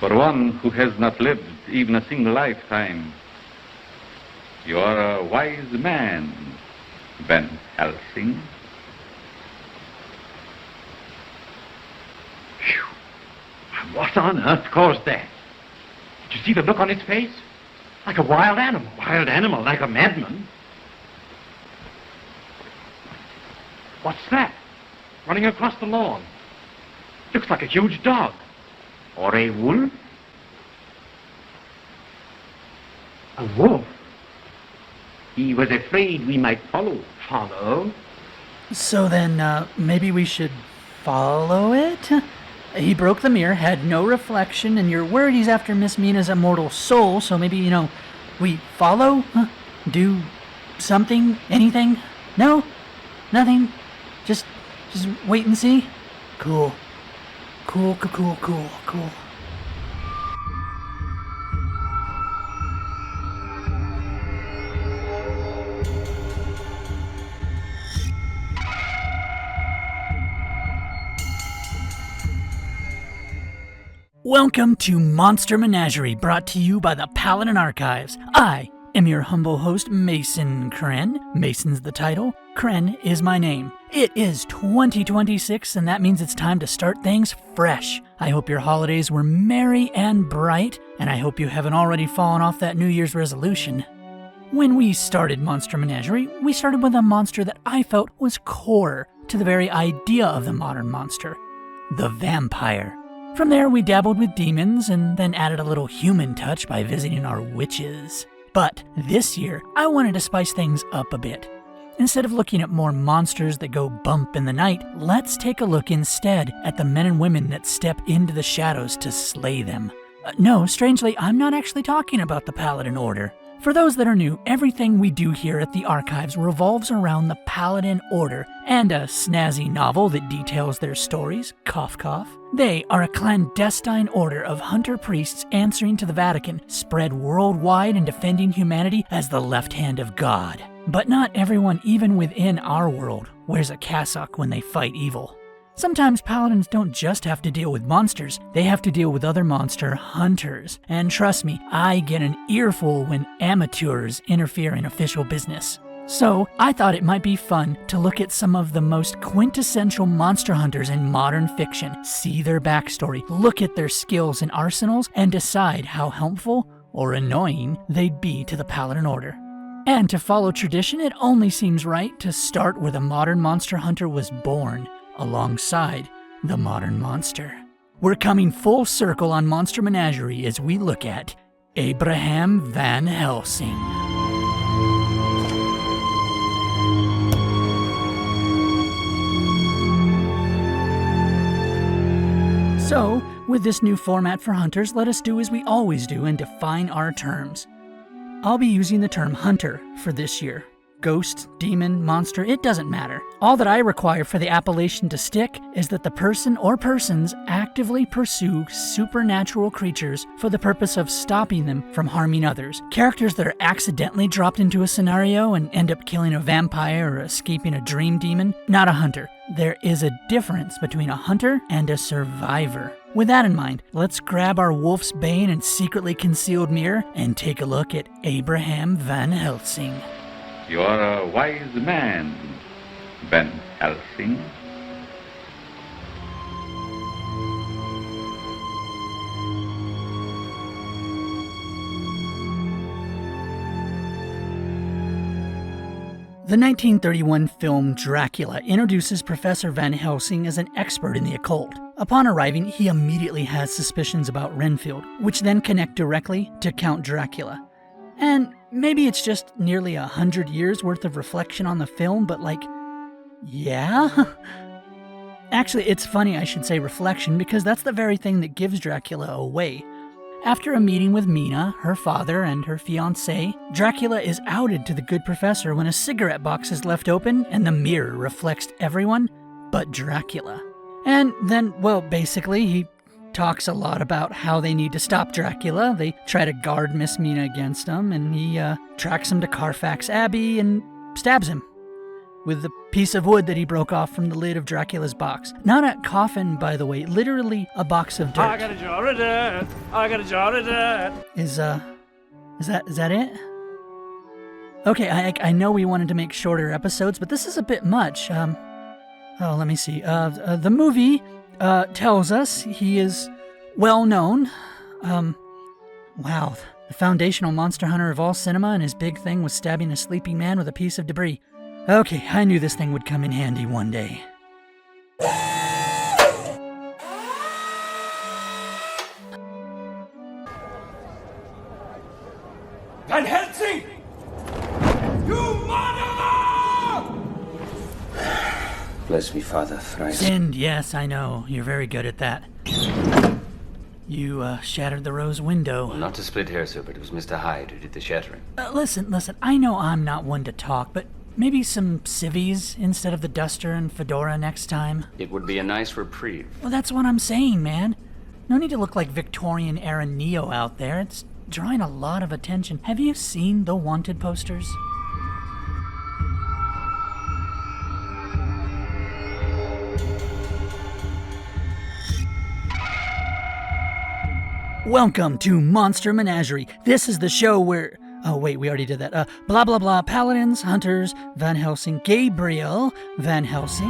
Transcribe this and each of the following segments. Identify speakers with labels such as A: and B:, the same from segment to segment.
A: For one who has not lived even a single lifetime, you are a wise man, Van Helsing.
B: Phew. What on earth caused that? Did you see the look on its face? Like a wild animal. Wild animal, like a madman. What's that? Running across the lawn. Looks like a huge dog. Or a wolf? A wolf? He was afraid we might follow. Follow?
C: So then, maybe we should follow it? He broke the mirror, had no reflection, and you're worried he's after Miss Mina's immortal soul, so maybe, we follow? Do something? Anything? No? Nothing? Just wait and see? Cool. Cool. Welcome to Monster Menagerie, brought to you by the Paladin Archives. I am your humble host, Mason Kren. Mason's the title, Kren is my name. It is 2026, and that means it's time to start things fresh. I hope your holidays were merry and bright, and I hope you haven't already fallen off that New Year's resolution. When we started Monster Menagerie, we started with a monster that I felt was core to the very idea of the modern monster, the vampire. From there, we dabbled with demons and then added a little human touch by visiting our witches. But this year, I wanted to spice things up a bit. Instead of looking at more monsters that go bump in the night, let's take a look instead at the men and women that step into the shadows to slay them. No, strangely, I'm not actually talking about the Paladin Order. For those that are new, everything we do here at the Archives revolves around the Paladin Order and a snazzy novel that details their stories, cough cough. They are a clandestine order of hunter priests answering to the Vatican, spread worldwide and defending humanity as the left hand of God. But not everyone, even within our world, wears a cassock when they fight evil. Sometimes paladins don't just have to deal with monsters, they have to deal with other monster hunters. And trust me, I get an earful when amateurs interfere in official business. So, I thought it might be fun to look at some of the most quintessential monster hunters in modern fiction, see their backstory, look at their skills and arsenals, and decide how helpful or annoying they'd be to the Paladin Order. And to follow tradition, it only seems right to start where the modern monster hunter was born, alongside the modern monster. We're coming full circle on Monster Menagerie as we look at Abraham Van Helsing. So, with this new format for hunters, let us do as we always do and define our terms. I'll be using the term hunter for this year. Ghost, demon, monster, it doesn't matter. All that I require for the appellation to stick is that the person or persons actively pursue supernatural creatures for the purpose of stopping them from harming others. Characters that are accidentally dropped into a scenario and end up killing a vampire or escaping a dream demon, not a hunter. There is a difference between a hunter and a survivor. With that in mind, let's grab our wolfsbane and secretly concealed mirror and take a look at Abraham Van Helsing.
A: You are a wise man, Van Helsing.
C: The 1931 film Dracula introduces Professor Van Helsing as an expert in the occult. Upon arriving, he immediately has suspicions about Renfield, which then connect directly to Count Dracula. And maybe it's just nearly 100 years worth of reflection on the film, but yeah? Actually, it's funny I should say reflection because that's the very thing that gives Dracula away. After a meeting with Mina, her father, and her fiancé, Dracula is outed to the good professor when a cigarette box is left open and the mirror reflects everyone but Dracula. And then, well, basically, he talks a lot about how they need to stop Dracula. They try to guard Miss Mina against him, and he tracks him to Carfax Abbey and stabs him with the piece of wood that he broke off from the lid of Dracula's box. Not a coffin, by the way, literally a box of dirt.
D: I got a jar of dirt. I got a jar of dirt.
C: Is that it? Okay, I know we wanted to make shorter episodes, but this is a bit much. Let me see. The movie tells us he is well known. Wow, the foundational monster hunter of all cinema, and his big thing was stabbing a sleeping man with a piece of debris. Okay, I knew this thing would come in handy one day.
D: Van Helsing! You murderer!
E: Bless me, Father thrice.
C: Sinned, yes, I know. You're very good at that. You shattered the rose window.
E: Well, not to split hairs, sir, but it was Mr. Hyde who did the shattering.
C: Listen, I know I'm not one to talk, but maybe some civvies instead of the duster and fedora next time.
E: It would be a nice reprieve.
C: Well, that's what I'm saying, man. No need to look like Victorian-era Neo out there. It's drawing a lot of attention. Have you seen the wanted posters? Welcome to Monster Menagerie. This is the show where... Oh, wait, we already did that. Blah, blah, blah. Paladins, Hunters, Van Helsing, Gabriel, Van Helsing.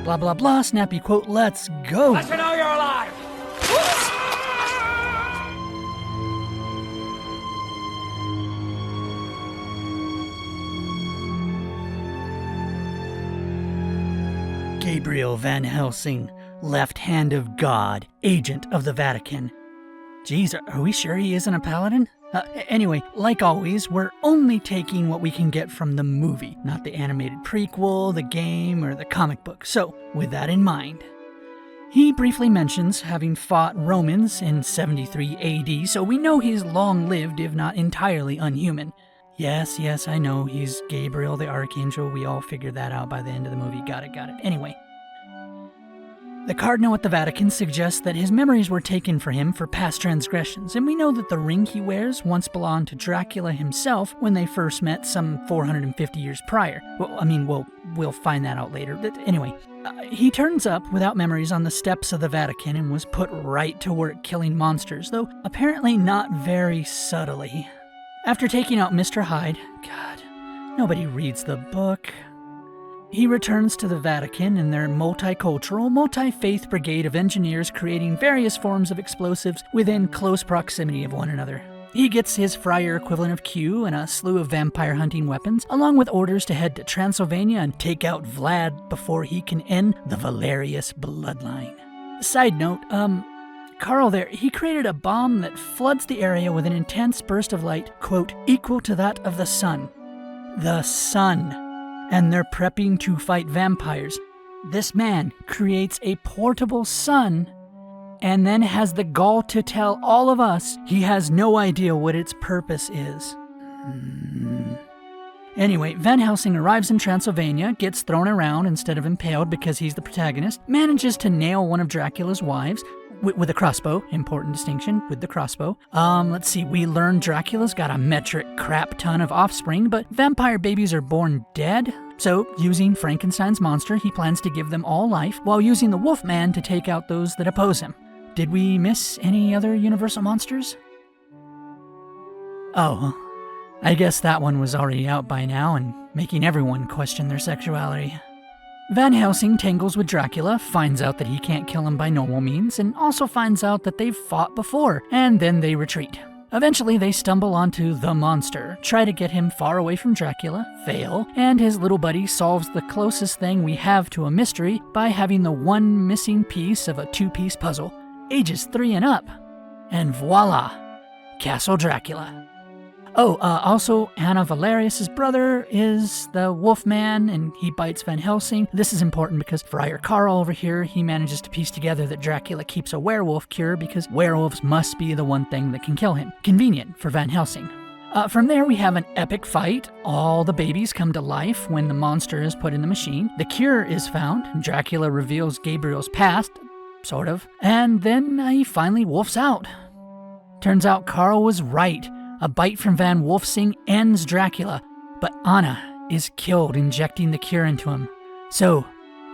C: Blah, blah, blah. Snappy quote. Let's go.
D: Let you know you're alive!
C: Gabriel Van Helsing, left hand of God, agent of the Vatican. Geez, are we sure he isn't a paladin? Anyway, like always, we're only taking what we can get from the movie, not the animated prequel, the game, or the comic book. So, with that in mind, he briefly mentions having fought Romans in 73 AD, so we know he's long-lived, if not entirely unhuman. Yes, I know, he's Gabriel the Archangel. We all figured that out by the end of the movie. Got it. Anyway. The Cardinal at the Vatican suggests that his memories were taken for him for past transgressions, and we know that the ring he wears once belonged to Dracula himself when they first met some 450 years prior. We'll find that out later. But anyway, he turns up without memories on the steps of the Vatican and was put right to work killing monsters, though apparently not very subtly. After taking out Mr. Hyde, God, nobody reads the book. He returns to the Vatican and their multicultural, multi-faith brigade of engineers creating various forms of explosives within close proximity of one another. He gets his friar equivalent of Q and a slew of vampire hunting weapons, along with orders to head to Transylvania and take out Vlad before he can end the Valerius bloodline. Side note, Carl there, he created a bomb that floods the area with an intense burst of light, quote, equal to that of the sun. The sun. And they're prepping to fight vampires. This man creates a portable sun and then has the gall to tell all of us he has no idea what its purpose is. Anyway, Van Helsing arrives in Transylvania, gets thrown around instead of impaled because he's the protagonist, manages to nail one of Dracula's wives, with a crossbow, important distinction, with the crossbow. Let's see, we learn Dracula's got a metric crap ton of offspring, but vampire babies are born dead. So, using Frankenstein's monster, he plans to give them all life, while using the Wolfman to take out those that oppose him. Did we miss any other Universal monsters? Oh, I guess that one was already out by now and making everyone question their sexuality. Van Helsing tangles with Dracula, finds out that he can't kill him by normal means, and also finds out that they've fought before, and then they retreat. Eventually, they stumble onto the monster, try to get him far away from Dracula, fail, and his little buddy solves the closest thing we have to a mystery by having the one missing piece of a two-piece puzzle, ages 3 and up. And voila! Castle Dracula. Oh, also, Anna Valerius' brother is the Wolfman, and he bites Van Helsing. This is important because Friar Carl over here, he manages to piece together that Dracula keeps a werewolf cure because werewolves must be the one thing that can kill him. Convenient for Van Helsing. From there, we have an epic fight. All the babies come to life when the monster is put in the machine. The cure is found. Dracula reveals Gabriel's past. sort of. And then he finally wolfs out. Turns out Carl was right. A bite from Van Helsing ends Dracula, but Anna is killed injecting the cure into him. So,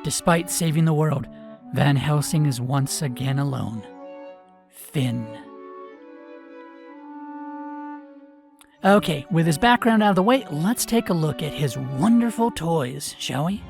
C: despite saving the world, Van Helsing is once again alone. Finn. Okay, with his background out of the way, let's take a look at his wonderful toys, shall we?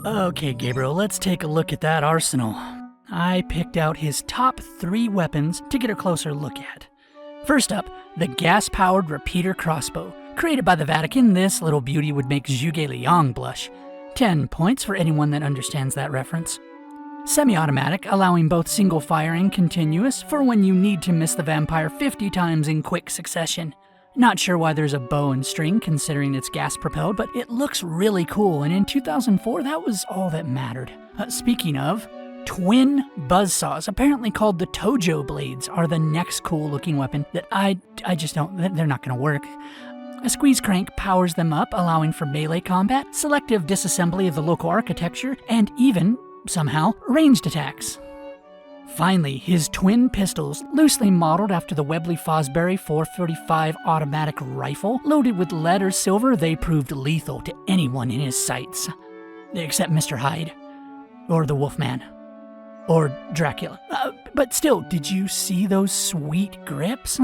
C: Okay, Gabriel, let's take a look at that arsenal. I picked out his top 3 weapons to get a closer look at. First up, the gas-powered repeater crossbow. Created by the Vatican, this little beauty would make Zhuge Liang blush. 10 points for anyone that understands that reference. Semi-automatic, allowing both single fire and continuous for when you need to miss the vampire 50 times in quick succession. Not sure why there's a bow and string considering it's gas-propelled, but it looks really cool, and in 2004 that was all that mattered. Speaking of, twin buzzsaws, apparently called the Tojo blades, are the next cool-looking weapon that I just don't, they're not going to work. A squeeze crank powers them up, allowing for melee combat, selective disassembly of the local architecture, and even, somehow, ranged attacks. Finally, his twin pistols, loosely modeled after the Webley Fosbury 435 automatic rifle. Loaded with lead or silver, they proved lethal to anyone in his sights. Except Mr. Hyde. Or the Wolfman. Or Dracula. But still, did you see those sweet grips?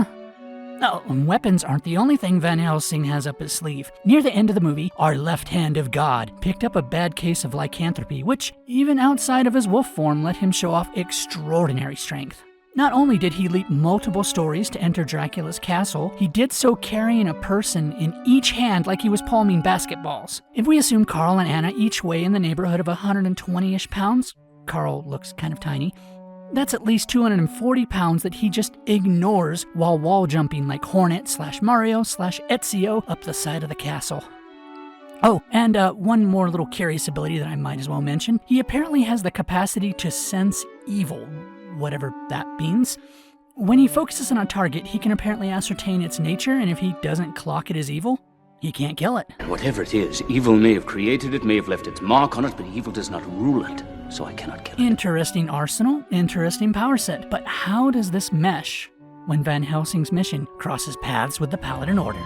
C: Oh, and weapons aren't the only thing Van Helsing has up his sleeve. Near the end of the movie, our left hand of God picked up a bad case of lycanthropy, which, even outside of his wolf form, let him show off extraordinary strength. Not only did he leap multiple stories to enter Dracula's castle, he did so carrying a person in each hand like he was palming basketballs. If we assume Carl and Anna each weigh in the neighborhood of 120-ish pounds, Carl looks kind of tiny, that's at least 240 pounds that he just ignores while wall jumping like Hornet/Mario/Ezio up the side of the castle. Oh, and one more little curious ability that I might as well mention. He apparently has the capacity to sense evil, whatever that means. When he focuses on a target, he can apparently ascertain its nature, and if he doesn't clock it as evil, he can't kill it.
E: Whatever it is, evil may have created it, may have left its mark on it, but evil does not rule it, so I cannot kill it.
C: Interesting arsenal, interesting power set, but how does this mesh when Van Helsing's mission crosses paths with the Paladin Order?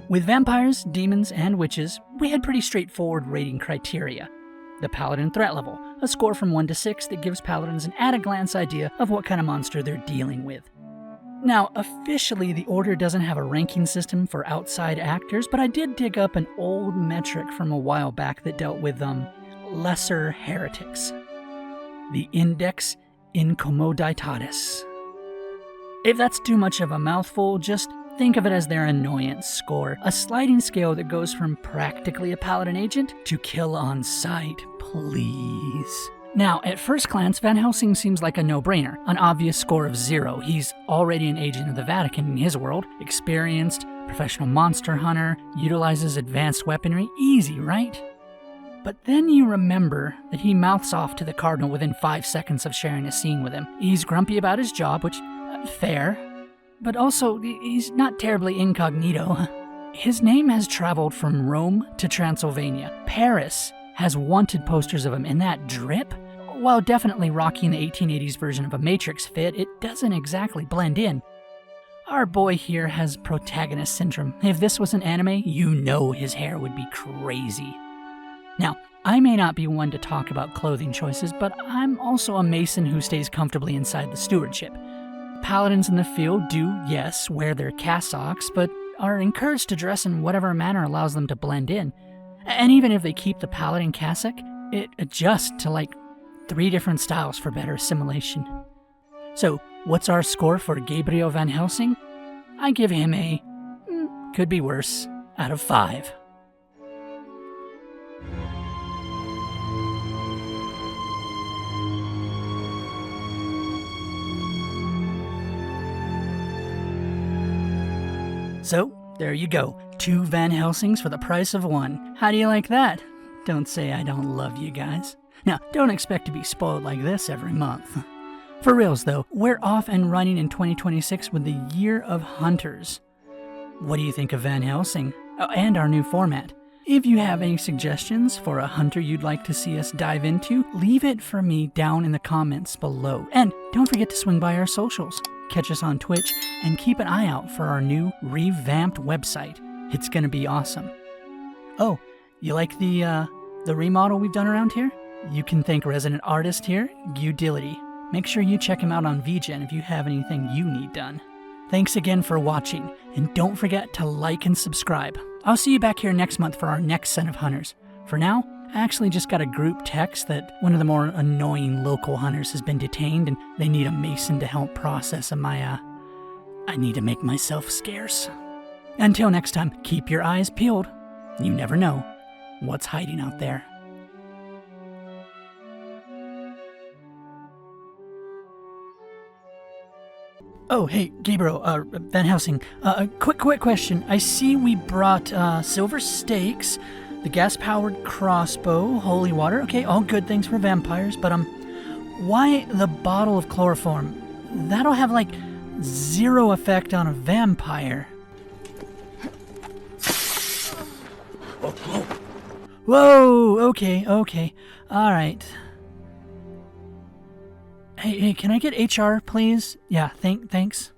C: With vampires, demons, and witches, we had pretty straightforward rating criteria. The Paladin threat level, a score from 1 to 6 that gives Paladins an at-a-glance idea of what kind of monster they're dealing with. Now, officially, the Order doesn't have a ranking system for outside actors, but I did dig up an old metric from a while back that dealt with lesser heretics. The Index Incommoditatis. If that's too much of a mouthful, just think of it as their annoyance score, a sliding scale that goes from practically a Paladin agent to kill on sight, please. Now, at first glance, Van Helsing seems like a no-brainer, an obvious score of 0. He's already an agent of the Vatican in his world, experienced, professional monster hunter, utilizes advanced weaponry, easy, right? But then you remember that he mouths off to the Cardinal within 5 seconds of sharing a scene with him. He's grumpy about his job, which, fair. But also, he's not terribly incognito. His name has traveled from Rome to Transylvania. Paris has wanted posters of him, and that drip, while definitely rocking the 1880s version of a Matrix fit, it doesn't exactly blend in. Our boy here has protagonist syndrome. If this was an anime, you know his hair would be crazy. Now, I may not be one to talk about clothing choices, but I'm also a Mason who stays comfortably inside the stewardship. paladins in the field do, yes, wear their cassocks, but are encouraged to dress in whatever manner allows them to blend in. And even if they keep the paladin cassock, it adjusts to like 3 different styles for better assimilation. So, what's our score for Gabriel Van Helsing? I give him a, could be worse, out of 5. So, there you go. 2 Van Helsings for the price of 1. How do you like that? Don't say I don't love you guys. Now, don't expect to be spoiled like this every month. For reals though, we're off and running in 2026 with the Year of Hunters. What do you think of Van Helsing? Oh, and our new format. If you have any suggestions for a hunter you'd like to see us dive into, leave it for me down in the comments below. And don't forget to swing by our socials. Catch us on Twitch and keep an eye out for our new revamped website. It's gonna be awesome. Oh, you like the remodel we've done around here? You can thank resident artist here, Udility. Make sure you check him out on VGen if you have anything you need done. Thanks again for watching, and don't forget to like and subscribe. I'll see you back here next month for our next set of hunters. For now, I actually just got a group text that one of the more annoying local hunters has been detained and they need a mason to help process my, I need to make myself scarce. Until next time, keep your eyes peeled. You never know what's hiding out there. Oh, hey, Gabriel, Van Helsing, quick question. I see we brought, silver stakes, the gas-powered crossbow, holy water. Okay, all good things for vampires, but, why the bottle of chloroform? That'll have, like, 0 effect on a vampire. Whoa, okay, alright. Hey, can I get HR, please? Yeah, thanks.